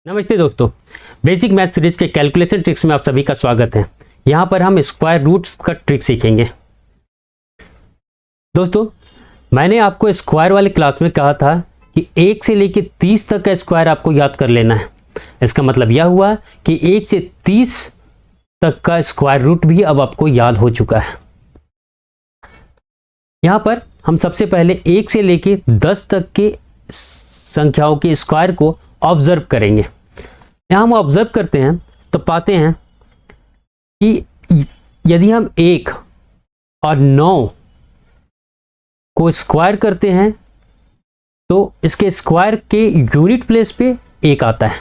नमस्ते दोस्तों, basic math series के कैलकुलेशन ट्रिक्स में आप सभी का स्वागत है। यहाँ पर हम स्क्वायर रूट्स का ट्रिक सीखेंगे। दोस्तों, मैंने आपको स्क्वायर वाली क्लास में कहा था कि 1 से लेकर 30 तक का स्क्वायर आपको याद कर लेना है। इसका मतलब यह हुआ कि 1 से 30 तक का स्क्वायर रूट भी अब आपको याद हो चुका है। यहाँ पर हम सबसे पहले 1 से लेकर 10 तक के संख्याओं के स्क्वायर को ऑब्जर्व करेंगे। यहाँ हम ऑब्जर्व करते हैं तो पाते हैं कि यदि हम 1 और 9 को स्क्वायर करते हैं तो इसके स्क्वायर के यूनिट प्लेस पे 1 आता है।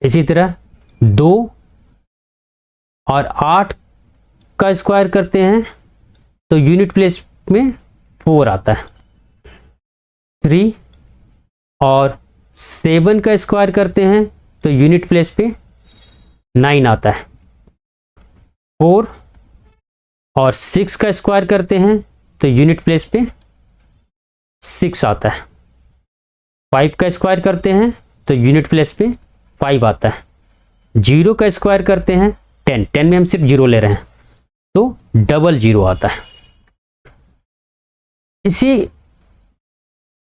इसी तरह 2 और 8 का स्क्वायर करते हैं तो यूनिट प्लेस में 4 आता है। 3 और 7 का स्क्वायर करते हैं तो यूनिट प्लेस पे 9 आता है। 4 और 6 का स्क्वायर करते हैं तो यूनिट प्लेस पे 6 आता है। 5 का स्क्वायर करते हैं तो यूनिट प्लेस पे 5 आता है। 0 का स्क्वायर करते हैं 10 में हम सिर्फ 0 ले रहे हैं तो 00 आता है। इसे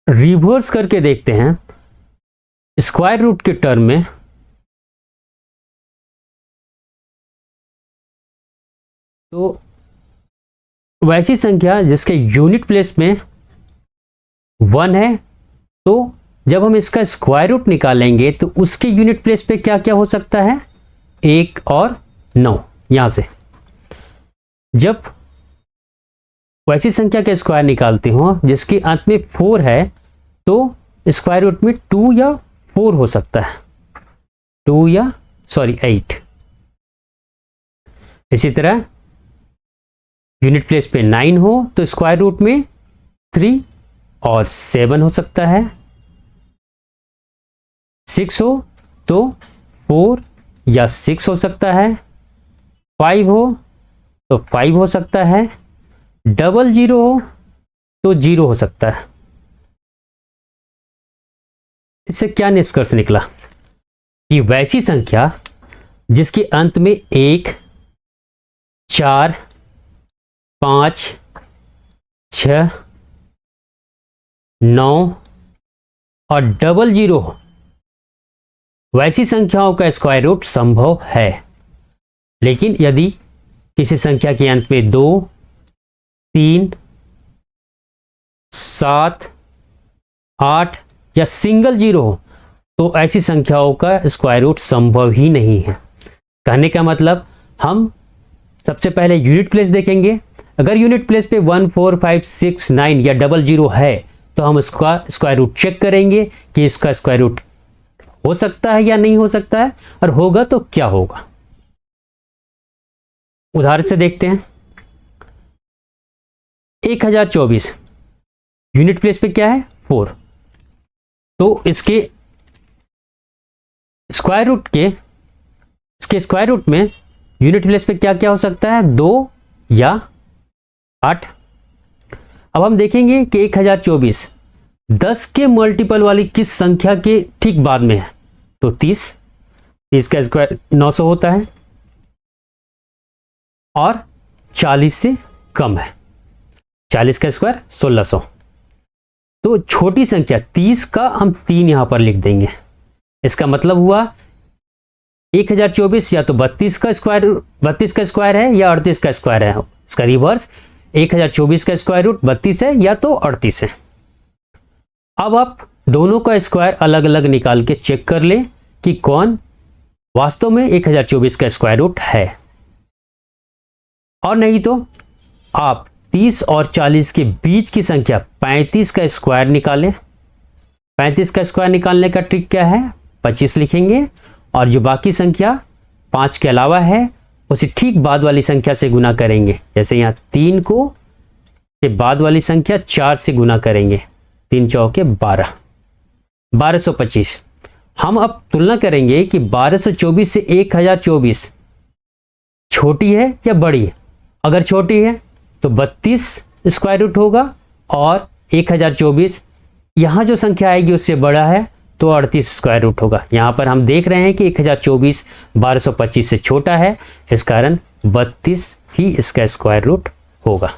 रिवर्स करके देखते हैं स्क्वायर रूट के टर्म में। तो वैसी संख्या जिसके यूनिट प्लेस में 1 है, तो जब हम इसका स्क्वायर रूट निकालेंगे तो उसके यूनिट प्लेस पे क्या क्या हो सकता है? 1 और 9। यहां से जब वैसी संख्या के स्क्वायर निकालते हो जिसके अंत में 4 है तो स्क्वायर रूट में 2 या 4 हो सकता है। 8। इसी तरह यूनिट प्लेस पे 9 हो तो स्क्वायर रूट में 3 और 7 हो सकता है। 6 हो तो 4 या 6 हो सकता है। 5 हो तो 5 हो सकता है। 00 हो तो 0 हो सकता है। इससे क्या निष्कर्ष निकला कि वैसी संख्या जिसके अंत में 1, 4, 5, 6, 9 और 00 हो, वैसी संख्याओं का स्क्वायर रूट संभव है। लेकिन यदि किसी संख्या के अंत में 2, 3, 7, 8 या सिंगल 0 हो तो ऐसी संख्याओं का स्क्वायर रूट संभव ही नहीं है। कहने का मतलब हम सबसे पहले यूनिट प्लेस देखेंगे। अगर यूनिट प्लेस पे 1, 4, 5, 6, 9 या 00 है तो हम इसका स्क्वायर रूट चेक करेंगे कि इसका स्क्वायर रूट हो सकता है या नहीं हो सकता है, और होगा तो क्या होगा। उदाहरण से देखते हैं। 1024 यूनिट प्लेस पे क्या है? 4। तो इसके स्क्वायर रूट में यूनिट प्लेस पे क्या क्या हो सकता है? 2 या 8। अब हम देखेंगे कि 1024 10 के मल्टीपल वाली किस संख्या के ठीक बाद में है? तो 30 का स्क्वायर 900 होता है और 40 से कम है। 40 का स्क्वायर 1600। तो छोटी संख्या 30 का हम 3 यहां पर लिख देंगे। इसका मतलब हुआ 1024 या तो 32 का स्क्वायर है या 38 का स्क्वायर है। इसका रिवर्स 1024 का स्क्वायर रूट 32 है या तो 38 है। अब आप दोनों का स्क्वायर अलग अलग निकाल के चेक कर लें कि कौन वास्तव में 1024 का स्क्वायर रूट है, और नहीं तो आप 30 और 40 के बीच की संख्या 35 का स्क्वायर निकालें। 35 का स्क्वायर निकालने का ट्रिक क्या है? 25 लिखेंगे और जो बाकी संख्या 5 के अलावा है उसे ठीक बाद वाली संख्या से गुना करेंगे। जैसे यहाँ 3 को के बाद वाली संख्या 4 से गुना करेंगे। 3 चौके 12, 1225। हम अब तुलना करेंगे कि 1224 से 1024 छोटी है या बड़ी है। अगर छोटी है तो 32 स्क्वायर रूट होगा और 1024 यहाँ जो संख्या आएगी उससे बड़ा है तो 38 स्क्वायर रूट होगा। यहाँ पर हम देख रहे हैं कि 1024 1225 से छोटा है, इस कारण 32 ही इसका स्क्वायर रूट होगा।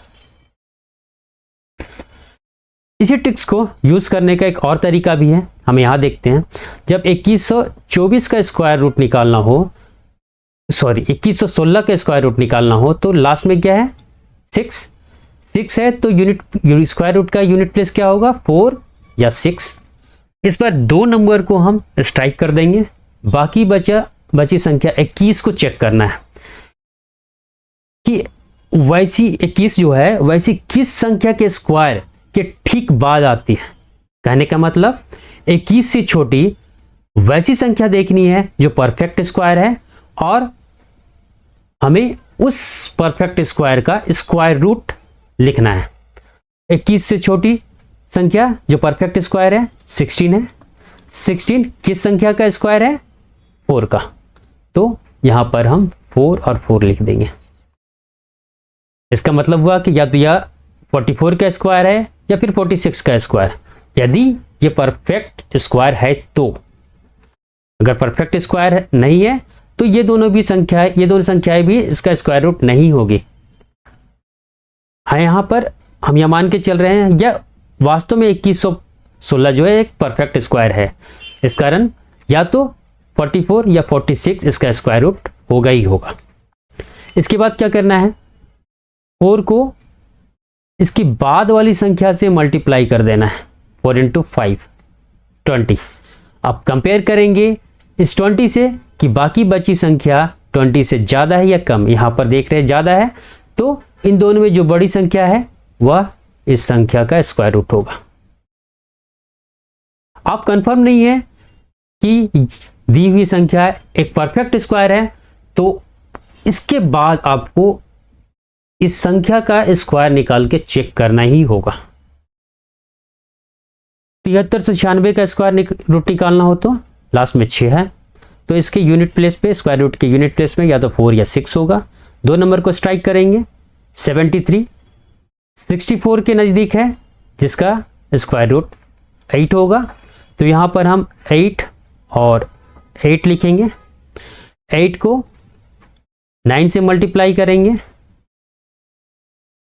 इसी ट्रिक्स को यूज करने का एक और तरीका भी है, हम यहाँ देखते हैं। जब 2124 का स्क्वायर रूट निकालना हो, सॉरी 2116 का स्क्वायर रूट निकालना हो, तो लास्ट में क्या है 6 है, तो यूनिट स्क्वायर रूट का यूनिट प्लेस क्या होगा 4 या 6। इस पर 2 नंबर को हम स्ट्राइक कर देंगे, बाकी बची संख्या 21 को चेक करना है कि वैसी 21 जो है वैसी किस संख्या के स्क्वायर के ठीक बाद आती है। कहने का मतलब 21 से छोटी वैसी संख्या देखनी है जो परफेक्ट स्क्वायर है, और हमें उस परफेक्ट स्क्वायर का स्क्वायर रूट लिखना है। 21 से छोटी संख्या जो परफेक्ट स्क्वायर है 16 है। 16 किस संख्या का स्क्वायर है 4 का, तो यहां पर हम 4 और 4 लिख देंगे। इसका मतलब हुआ कि या तो यह 44 का स्क्वायर है या फिर 46 का स्क्वायर, यदि ये परफेक्ट स्क्वायर है तो। अगर परफेक्ट स्क्वायर नहीं है तो ये दोनों संख्याएं भी इसका स्क्वायर रूट नहीं होगी। हाँ, यहां पर हम यह मान के चल रहे हैं या वास्तव में 2116 जो है एक परफेक्ट स्क्वायर है, इस कारण या तो 44 या 46 इसका स्क्वायर रूट होगा ही होगा। इसके बाद क्या करना है, 4 को इसकी बाद वाली संख्या से मल्टीप्लाई कर देना है। 4 × 5 20। अब कंपेयर करेंगे इस 20 से कि बाकी बची संख्या 20 से ज़्यादा है या कम। यहाँ पर देख रहे हैं ज़्यादा है, तो इन दोनों में जो बड़ी संख्या है वह इस संख्या का स्क्वायर रूट होगा। आप कंफर्म नहीं है कि दी हुई संख्या एक परफेक्ट स्क्वायर है, तो इसके बाद आपको इस संख्या का स्क्वायर निकाल के चेक करना ही होगा। 7396 का स्क्वायर रूट निकालना हो तो लास्ट में 6 है, तो इसके यूनिट प्लेस पे स्क्वायर रूट के यूनिट प्लेस में या तो 4 या 6 होगा। 2 नंबर को स्ट्राइक करेंगे। 73 64 के नज़दीक है, जिसका स्क्वायर रूट 8 होगा, तो यहाँ पर हम 8 और 8 लिखेंगे। 8 को 9 से मल्टीप्लाई करेंगे।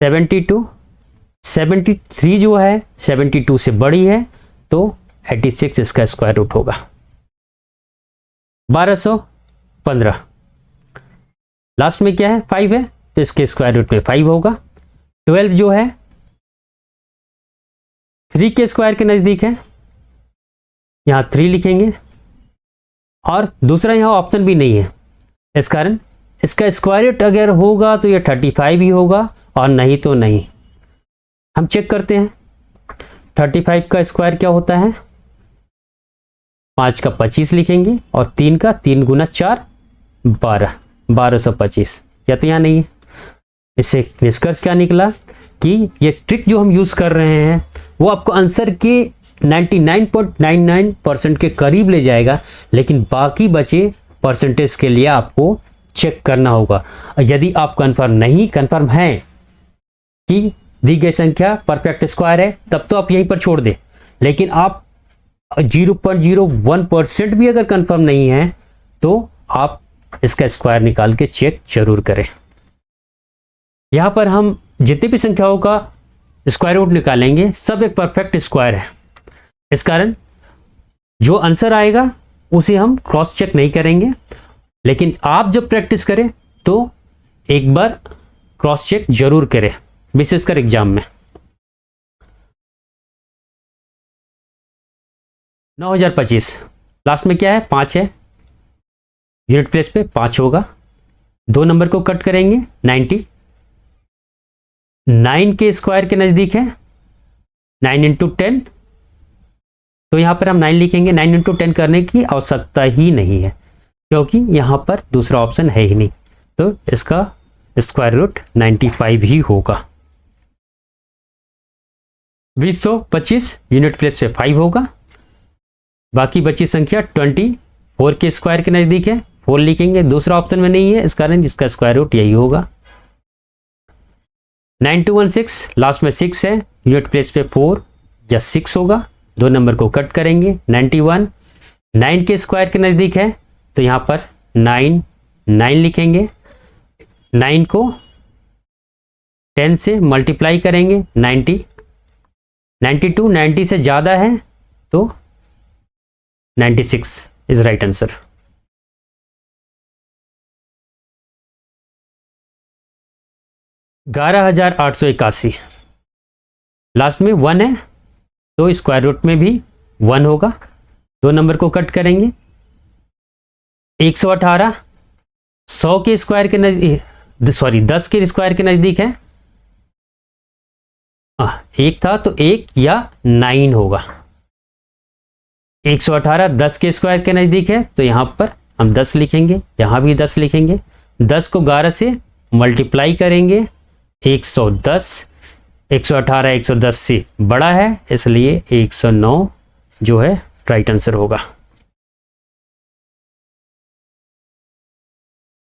73 जो है 72 से बड़ी है, तो 86 इसका स्क्वायर रूट होगा। 1215 लास्ट में क्या है 5 है, तो इसके स्क्वायर रूट में 5 होगा। 12 जो है 3 के स्क्वायर के नज़दीक है, यहाँ 3 लिखेंगे, और दूसरा यहाँ ऑप्शन भी नहीं है, इस कारण इसका स्क्वायर रूट अगर होगा तो ये 35 ही होगा, और नहीं तो नहीं। हम चेक करते हैं 35 का स्क्वायर क्या होता है। 5 का 25 लिखेंगे, और 3 का 3 × 4 12 1225, या तो यहाँ नहीं है। इससे निष्कर्ष क्या निकला कि ये ट्रिक जो हम यूज़ कर रहे हैं वो आपको आंसर के 99.99% के करीब ले जाएगा, लेकिन बाकी बचे परसेंटेज के लिए आपको चेक करना होगा। यदि आप कंफर्म हैं कि दी गई संख्या परफेक्ट स्क्वायर है, तब तो आप यहीं पर छोड़ दें। लेकिन आप 0.01% भी अगर कंफर्म नहीं है, तो आप इसका स्क्वायर निकाल के चेक जरूर करें। यहां पर हम जितनी भी संख्याओं का स्क्वायर रूट निकालेंगे सब एक परफेक्ट स्क्वायर है, इस कारण जो आंसर आएगा उसे हम क्रॉस चेक नहीं करेंगे। लेकिन आप जब प्रैक्टिस करें तो एक बार क्रॉस चेक जरूर करें, विशेषकर एग्जाम में। 9025 लास्ट में क्या है 5 है, यूनिट प्लेस पे 5 होगा। 2 नंबर को कट करेंगे। 90 9 के स्क्वायर के नजदीक है, 9 × 10, तो यहां पर हम 9 लिखेंगे। 9 × 10 करने की आवश्यकता ही नहीं है, क्योंकि यहां पर दूसरा ऑप्शन है ही नहीं, तो इसका स्क्वायर रूट 95 ही होगा। 2025 यूनिट प्लेस पे 5 होगा। बाकी बची संख्या 24 के स्क्वायर के नजदीक है, 4 लिखेंगे, दूसरा ऑप्शन में नहीं है, इस कारण इसका स्क्वायर रूट यही होगा। 9216 लास्ट में 6 है, यूनिट प्लेस पे 4 या 6 होगा। 2 नंबर को कट करेंगे। 91 9 के स्क्वायर के नज़दीक है तो यहाँ पर 9 9 लिखेंगे। 9 को 10 से मल्टीप्लाई करेंगे 90, 92 90 से ज़्यादा है तो 96 इज राइट आंसर। ग्यारह 881, लास्ट में 1 है तो स्क्वायर रूट में भी 1 होगा। 2 नंबर को कट करेंगे। 118 100 के स्क्वायर के नजदीक, सॉरी 10 के स्क्वायर के नजदीक है। एक था तो 1 या 9 होगा। 118 10 के स्क्वायर के नजदीक है तो यहां पर हम 10 लिखेंगे, यहां भी 10 लिखेंगे। 10 को 11 से मल्टीप्लाई करेंगे 110। 118 110 से बड़ा है इसलिए 109 जो है राइट आंसर होगा।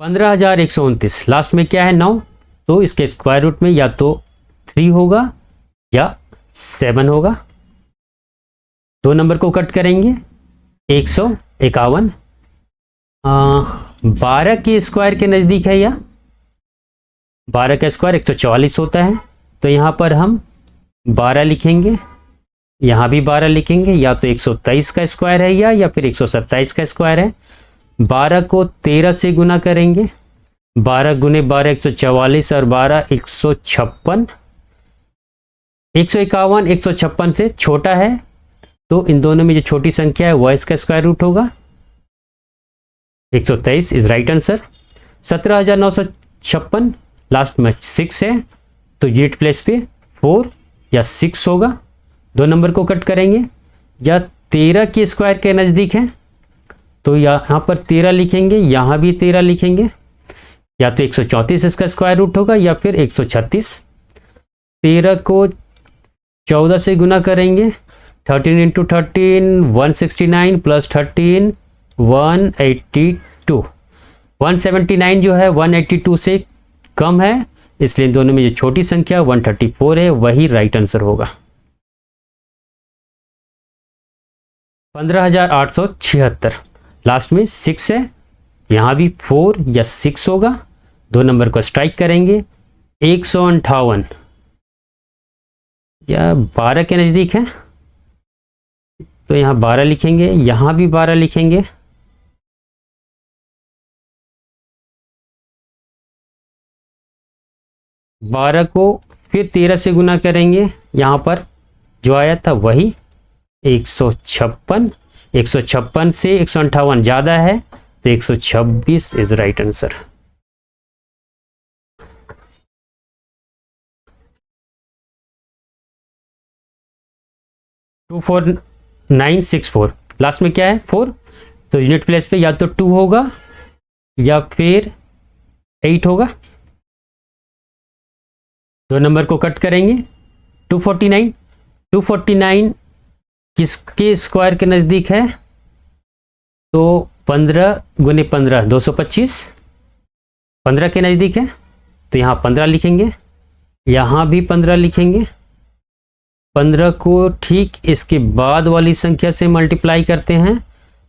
15,129, लास्ट में क्या है 9 तो इसके स्क्वायर रूट में या तो 3 होगा या 7 होगा। 2 नंबर को कट करेंगे। 151 12 के स्क्वायर के नज़दीक है या 12 का स्क्वायर 144 होता है तो यहाँ पर हम 12 लिखेंगे, यहाँ भी 12 लिखेंगे। या तो 123 का स्क्वायर है या फिर 127 का स्क्वायर है। 12 को 13 से गुना करेंगे। 12 गुने 12 144 और 12 156। 151 156 से छोटा है तो इन दोनों में जो छोटी संख्या है वह इसका स्क्वायर रूट होगा। 123 इज राइट आंसर। 17,956, लास्ट में 6 है तो यूनिट प्लेस पे 4 या 6 होगा। 2 नंबर को कट करेंगे। या 13 के स्क्वायर के नज़दीक है तो यहाँ पर 13 लिखेंगे, यहाँ भी 13 लिखेंगे। या तो 134 इसका स्क्वायर रूट होगा या फिर 136। 13 को 14 से गुना करेंगे। 13 इंटू 13 169 प्लस 13 182। 179 जो है 182 से कम है इसलिए दोनों में जो छोटी संख्या 134 है वही राइट आंसर होगा। 15,876, लास्ट में 6 है, यहाँ भी 4 या 6 होगा। 2 नंबर को स्ट्राइक करेंगे। 158 या 12 के नज़दीक है तो यहाँ 12 लिखेंगे, यहाँ भी 12 लिखेंगे। बारह को फिर 13 से गुना करेंगे, यहाँ पर जो आया था वही 156। 156 से 158 ज़्यादा है तो 126 is right answer. Two 4964, last में क्या है 4 तो यूनिट प्लेस पे या तो 2 होगा या फिर 8 होगा। 2 नंबर को कट करेंगे। 249 किसके स्क्वायर के नज़दीक है तो 15 गुने 15 225। 15 के नज़दीक है तो यहाँ 15 लिखेंगे, यहाँ भी 15 लिखेंगे। 15 को ठीक इसके बाद वाली संख्या से मल्टीप्लाई करते हैं।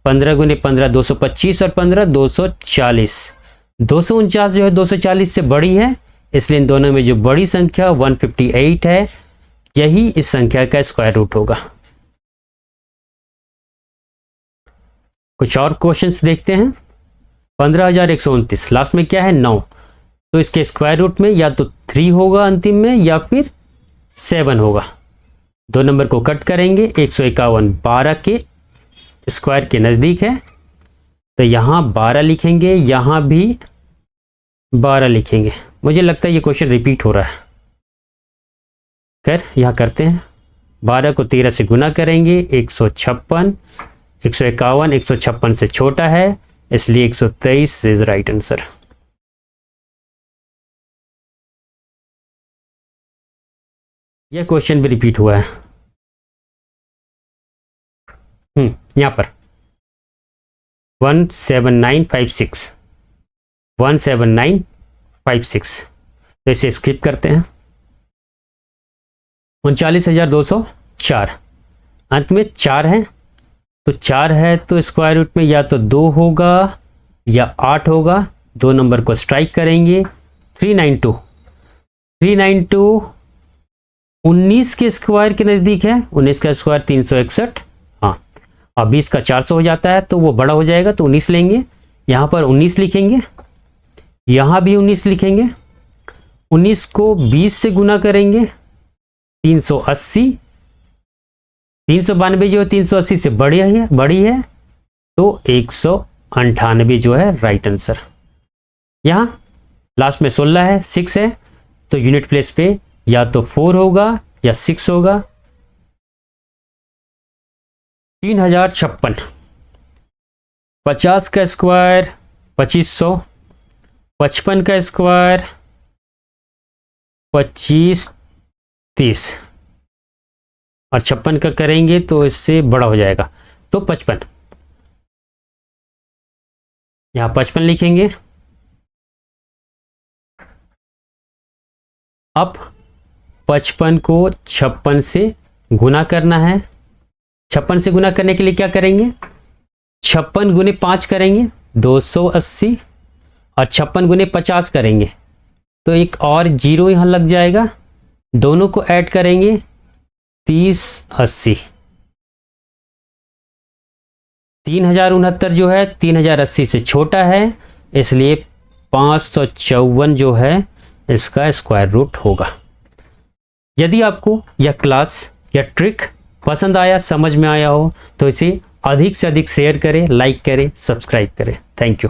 15 गुने 15 225 और 15 240। 249 जो है 240 से बड़ी है इसलिए इन दोनों में जो बड़ी संख्या 158 है यही इस संख्या का स्क्वायर रूट होगा। कुछ और क्वेश्चंस देखते हैं। 15,129, लास्ट में क्या है 9 तो इसके स्क्वायर रूट में या तो 3 होगा अंतिम में या फिर 7 होगा। 2 नंबर को कट करेंगे। 151 12 के स्क्वायर के नज़दीक है तो यहाँ 12 लिखेंगे, यहाँ भी 12 लिखेंगे। मुझे लगता है ये क्वेश्चन रिपीट हो रहा है। खैर यहाँ करते हैं। 12 को 13 से गुना करेंगे। 156, 151 156 से छोटा है इसलिए 123 इज राइट आंसर। यह क्वेश्चन भी रिपीट हुआ है। यहाँ पर 17956 17956 तो इसे स्किप करते हैं। 39,204, अंत में 4 है तो 4 है तो स्क्वायर रूट में या तो 2 होगा या 8 होगा। 2 नंबर को स्ट्राइक करेंगे। 392 19 के स्क्वायर के नज़दीक है। 19 का स्क्वायर 361। हाँ, अब 20 का 400 हो जाता है तो वो बड़ा हो जाएगा, तो 19 लेंगे। यहाँ पर 19 लिखेंगे, यहाँ भी 19 लिखेंगे। 19 को 20 से गुना करेंगे, 380। 392 जो है 380 से बड़ी है तो 198 जो है राइट आंसर। यहाँ लास्ट में 16 है, 6 है, तो यूनिट प्लेस पे या तो 4 होगा या 6 होगा। 3056। 50 का स्क्वायर 2500, 55 का स्क्वायर 25 30 और 56 का करेंगे तो इससे बड़ा हो जाएगा, तो 55। यहाँ 55 लिखेंगे। अब 55 को 56 से गुना करना है। 56 से गुना करने के लिए क्या करेंगे, 56 गुने 5 करेंगे 280 और 56 गुने 50 करेंगे तो एक और 0 यहाँ लग जाएगा। दोनों को ऐड करेंगे 3080। 3069 जो है 3080 से छोटा है, इसलिए 554 जो है इसका स्क्वायर रूट होगा। यदि आपको यह क्लास या ट्रिक पसंद आया, समझ में आया हो, तो इसे अधिक से अधिक शेयर करें, लाइक करें, सब्सक्राइब करें। Thank you.